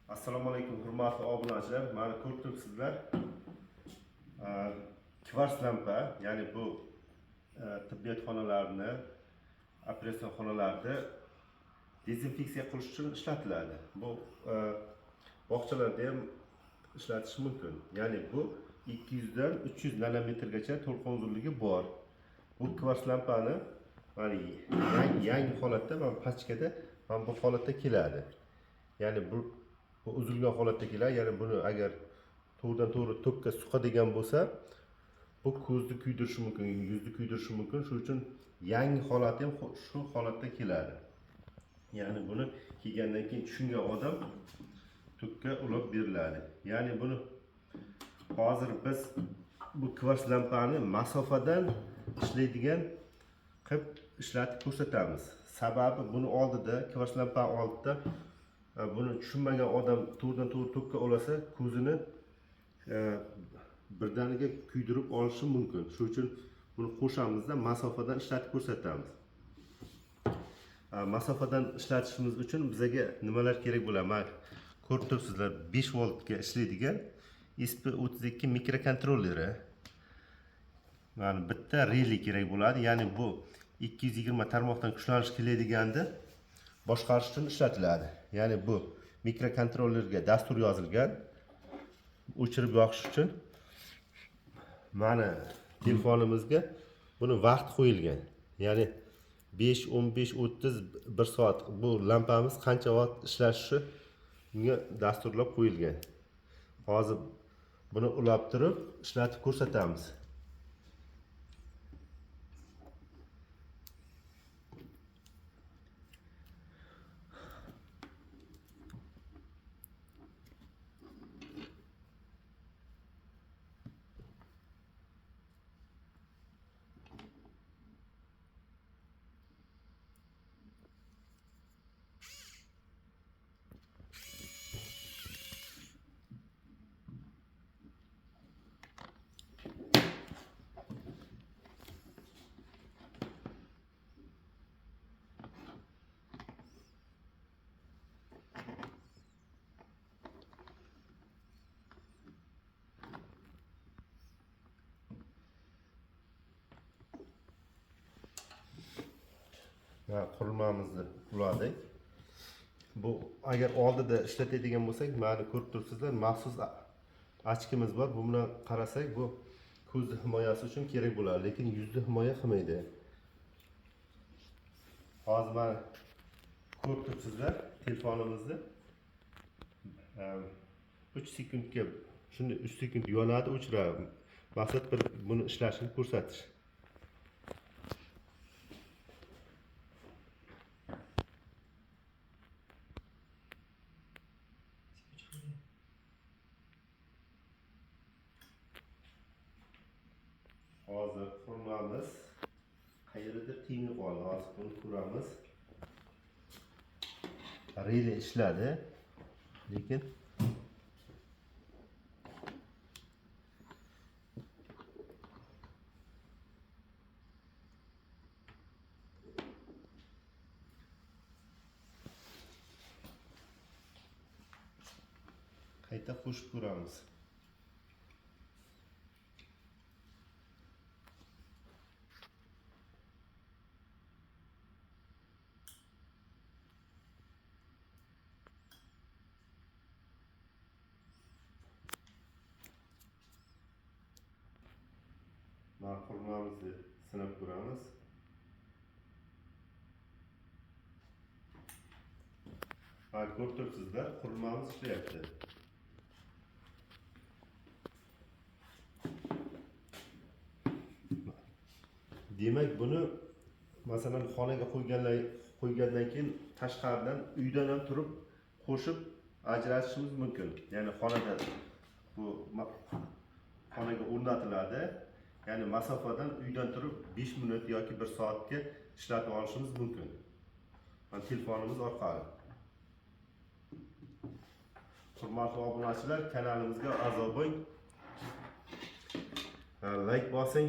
Assalomu alaykum hurmatli obunachilar. Mana ko'rib turibsizlar. Kvars lampa, ya'ni bu tibbiyot xonalarini, operatsiya xonalarida dezinfeksiya qilish uchun ishlatiladi. Bu bog'chalarda ham ishlatish mumkin. Ya'ni bu 200 dan 300 nanometrgacha to'lqin uzunligi bor. Bu kvars lampani mana yangi holatda, mana pachkada mana bu holatda keladi. Ya'ni bu uzilgan holatda keladi. Ya'ni buni agar to'g'ridan to'g'ri tokka suqadigan bo'lsa, bu ko'zni kuydirishi mumkin, yuzni kuydirishi mumkin. Shuning uchun yangi holati ham shu holatda keladi. Ya'ni buni kiygandan keyin tushungan odam tokka ulab beriladi. Ya'ni buni hozir biz bu kvars lampani masofadan ishlaydigan qilib ishlatib ko'rsatamiz. Sababi buni oldida, kvars lampani oldida buni tushunmagan odam to'g'ridan to'g'ri tokka olasa, ko'zini birdaniga kuydirib olishi mumkin. Shuning uchun buni qo'shamizda masofadan ishlatib ko'rsatamiz. Masofadan ishlatishimiz uchun bizga nimalar kerak bo'ladi? Mana ko'rib turibsizlar, 5 voltga ishlaydigan SP32 mikrokontrolleri. Mana bitta reli kerak bo'ladi. Ya'ni bu 220 tarmoqdan kuchlanish keladiganda boshqarish uchun ishlatiladi. Ya'ni bu mikrokontrollerga dastur yozilgan, o'chirib yoqish uchun. Mana telefonimizga buni vaqt qo'yilgan. Ya'ni 5, 15, 30, 1 soat bu lampamiz qancha vaqt ishlashi unga dasturlab qo'yilgan. Hozir buni ulab turib ishlatib ko'rsatamiz. Qurilmamizni uladik. Bu agar oldida ishlatadigan bo'lsak, mana ko'rib turibsizlar, maxsus ochkimiz bor. Bu bilan qarasak, bu ko'z himoyasi uchun kerak bo'ladi, lekin yuzni himoya qilmaydi. Hozir mana ko'rib turibsizlar, telefonimizni 3 sekundga, shunda 3 sekund yonadi, o'chiradi. Maqsad bir buni ishlashini ko'rsatish. Hozir qurilmamiz qayerdadir tingib qoldi. Hozir buni ko'ramiz. Reli ishladi, lekin qayta qo'shib ko'ramiz. Mana qurilmamizni sinab ko'ramiz. Mana ko'rib turibsizlar, qurilmamiz ishlayapti. Demak, buni masalan xonaga qo'ygandan keyin tashqaridan, uydan ham turib qo'shib ajratishimiz mumkin. Ya'ni xonada bu xonaga o'rnatiladi. Ya'ni masofadan uydan turib 5 minut yoki 1 soatga ishlatib olishimiz mumkin. Mana telefonimiz orqali. Hurmatli obunachilar, kanalimizga a'zo bo'ling. Like bosing.